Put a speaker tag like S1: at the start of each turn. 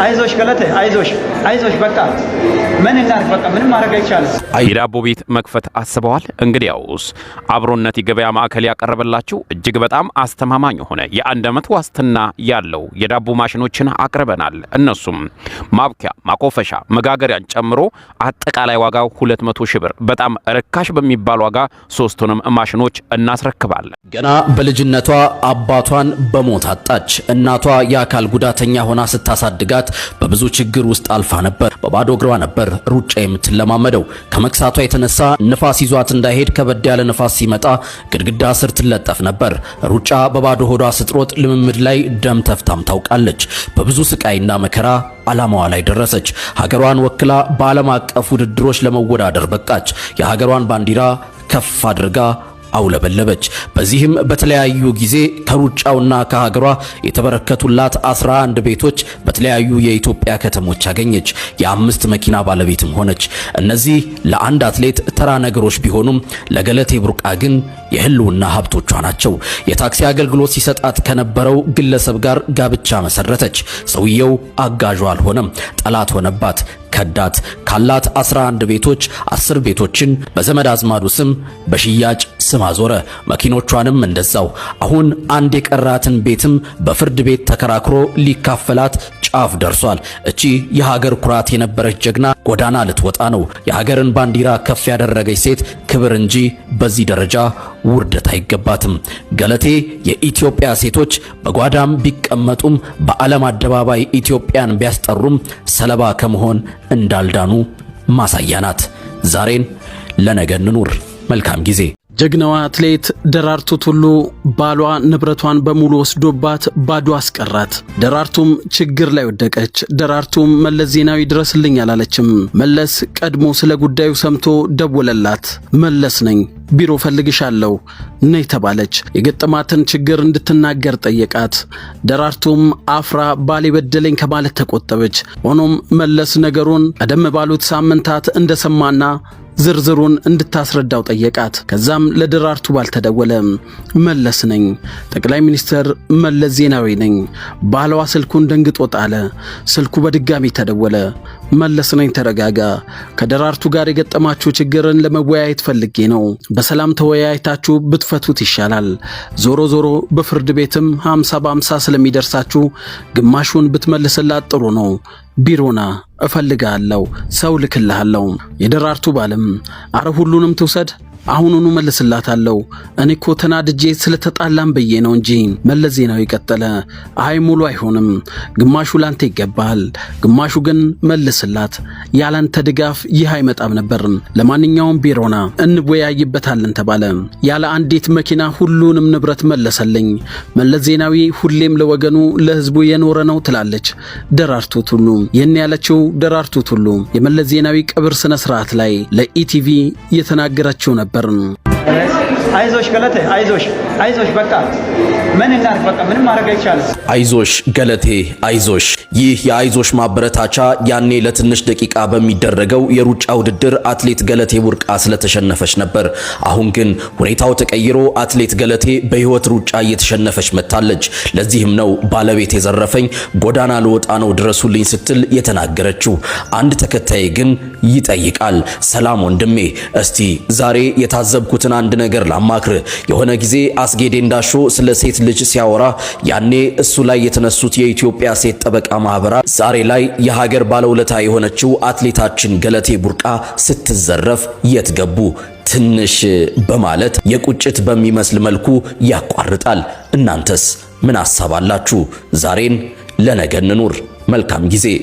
S1: አይዞሽ ገለቴ አይዞሽ በቃ ምን እናርፍ በቃ ምንም ማድረግ አይቻልም።
S2: የዳቦ ቤት መክፈት አስበዋል? እንግዲያውስ አብሮነት የገበያ ማዕከል ያቀረበላችሁ እጅግ በጣም አስተማማኝ ሆነ የአንድ ዓመት ዋስትና ያለው የዳቦ ማሽኖችን አቅርበናል። እነሱም ማብኪያ፣ ማቆፈሻ፣ መጋገሪያን ጨምሮ አጠቃላይ ዋጋው 200 ሺህ ብር በጣም ርካሽ በሚባል ዋጋ ሶስቱንም ማሽኖች እናስረክባለን።
S3: ገና በልጅነቷ አባቷን በሞት አጣች። እናቷ የአካል ጉዳተኛ ሆና ስታሳድጋት በብዙ ችግር ውስጥ አልፋ ነበር። በባዶ እግሯ ነበር ሩጫ የምትለማመደው። ከመክሳቷ የተነሳ ንፋስ ይዟት እንዳይሄድ ከበድ ያለ ንፋስ ሲመጣ ግድግዳ ስር ትለጠፍ ነበር። ሩጫ በባዶ ሆዷ ስትሮጥ ልምምድ ላይ ደም ተፍታም ታውቃለች። በብዙ ስቃይና መከራ ዓላማዋ ላይ ደረሰች። ሀገሯን ወክላ በዓለም አቀፍ ውድድሮች ለመወዳደር በቃች። የሀገሯን ባንዲራ ከፍ አድርጋ አውለበለበች። በዚህም በተለያዩ ጊዜ ከሩጫውና ከሀገሯ የተበረከቱላት 11 ቤቶች በተለያዩ የኢትዮጵያ ከተሞች አገኘች። የ5 መኪና ባለቤትም ሆነች። እነዚህ ለአንድ አትሌት ተራ ነገሮች ቢሆኑም ለገለቴ ቡርቃ ግን የህልውና ሀብቶቿ ናቸው። የታክሲ አገልግሎት ሲሰጣት ከነበረው ግለሰብ ጋር ጋብቻ መሰረተች። ሰውየው አጋዧ አልሆነም፣ ጠላት ሆነባት፣ ከዳት። ካላት 11 ቤቶች 10 ቤቶችን በዘመድ አዝማዱ ስም በሽያጭ ስም አዞረ። መኪኖቿንም እንደዛው። አሁን አንድ የቀራትን ቤትም በፍርድ ቤት ተከራክሮ ሊካፈላት ጫፍ ደርሷል። እቺ የሀገር ኩራት የነበረች ጀግና ጎዳና ልትወጣ ነው። የሀገርን ባንዲራ ከፍ ያደረገች ሴት ክብር እንጂ በዚህ ደረጃ ውርደት አይገባትም። ገለቴ የኢትዮጵያ ሴቶች በጓዳም ቢቀመጡም በዓለም አደባባይ ኢትዮጵያን ቢያስጠሩም ሰለባ ከመሆን እንዳልዳኑ ማሳያ ናት። ዛሬን ለነገ እንኑር። መልካም ጊዜ።
S4: ጀግናዋ አትሌት ደራርቱ ቱሉ ባሏ ንብረቷን በሙሉ ወስዶባት ባዶ አስቀራት። ደራርቱም ችግር ላይ ወደቀች። ደራርቱም መለስ ዜናዊ ድረስልኝ አላለችም። መለስ ቀድሞ ስለ ጉዳዩ ሰምቶ ደወለላት። መለስ ነኝ፣ ቢሮ ፈልግሻለሁ ነይ ተባለች። የገጠማትን ችግር እንድትናገር ጠየቃት። ደራርቱም አፍራ ባሌ በደለኝ ከማለት ተቆጠበች። ሆኖም መለስ ነገሩን ቀደም ባሉት ሳምንታት እንደሰማና ዝርዝሩን እንድታስረዳው ጠየቃት። ከዛም ለደራርቱ ባልተደወለ መለስ ነኝ፣ ጠቅላይ ሚኒስትር መለስ ዜናዊ ነኝ። ባሏ ስልኩን ደንግጦ ጣለ። ስልኩ በድጋሚ ተደወለ። መለስ ነኝ፣ ተረጋጋ። ከደራርቱ ጋር የገጠማችሁ ችግርን ለመወያየት ፈልጌ ነው። በሰላም ተወያይታችሁ ብትፈቱት ይሻላል። ዞሮ ዞሮ በፍርድ ቤትም 50 በ50 ስለሚደርሳችሁ ግማሹን ብትመልስላት ጥሩ ነው። ቢሮና እፈልጋለሁ፣ ሰው ልክልሃለሁ። የደራርቱ ባለም አረ ሁሉንም ትውሰድ፣ አሁኑኑ መልስላታለሁ። እኔ እኮ ተናድጄ ስለተጣላም ብዬ ነው እንጂ። መለስ ዜናዊ ቀጠለ። አይ ሙሉ አይሆንም፣ ግማሹ ላንተ ይገባል፣ ግማሹ ግን መልስላት። ያላንተ ድጋፍ ይህ አይመጣም ነበር። ለማንኛውም ቢሮና እንወያይበታለን ተባለ። ያለ አንዲት መኪና ሁሉንም ንብረት መለሰልኝ። መለስ ዜናዊ ሁሌም ለወገኑ ለህዝቡ የኖረ ነው ትላለች ደራርቱ ቱሉ። ይህን ያለችው ደራርቱ ቱሉ የመለስ ዜናዊ ቀብር ስነ ስርዓት ላይ ለኢቲቪ የተናገረችው ነበር።
S1: አይዞሽ ገለቴ አይዞሽ በቃ ምን እናርፍ በቃ ምንም ማድረግ አይቻልም።
S3: አይዞሽ ገለቴ አይዞሽ። ይህ የአይዞሽ ማበረታቻ ያኔ ለትንሽ ደቂቃ በሚደረገው የሩጫ ውድድር አትሌት ገለቴ ቡርቃ ስለተሸነፈች ነበር። አሁን ግን ሁኔታው ተቀይሮ አትሌት ገለቴ በህይወት ሩጫ እየተሸነፈች መጣለች። ለዚህም ነው ባለቤት የዘረፈኝ ጎዳና ልወጣ ነው ድረሱልኝ ስትል የተናገረችው። አንድ ተከታይ ግን ይጠይቃል። ሰላም ወንድሜ፣ እስቲ ዛሬ የታዘብኩትን አንድ ነገር ላማክር። የሆነ ጊዜ አስጌ ዴንዳሾ ስለ ሴት ልጅ ሲያወራ ያኔ እሱ ላይ የተነሱት የኢትዮጵያ ሴት ጠበቃ ማህበራት ዛሬ ላይ የሀገር ባለውለታ የሆነችው አትሌታችን ገለቴ ቡርቃ ስትዘረፍ የት ገቡ ትንሽ በማለት የቁጭት በሚመስል መልኩ ያቋርጣል። እናንተስ ምን አሳባላችሁ? ዛሬን ለነገ እንኑር። መልካም ጊዜ።